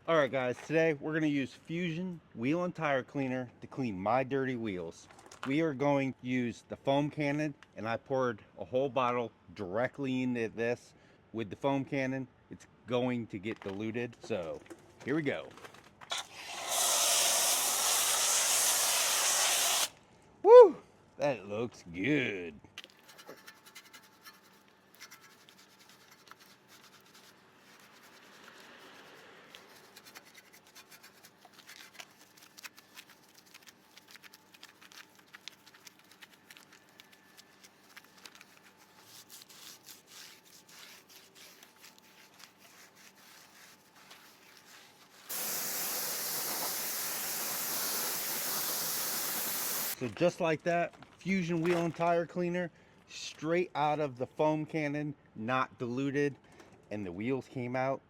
Alright guys, today we're going to use Fusion Wheel and Tire Cleaner to clean my dirty wheels. We are going to use the foam cannon, and I poured a whole bottle directly into this. With the foam cannon, it's going to get diluted. So here we go. Woo! That looks good. So just like that, Fusion Wheel and Tire Cleaner, straight out of the foam cannon, not diluted, and the wheels came out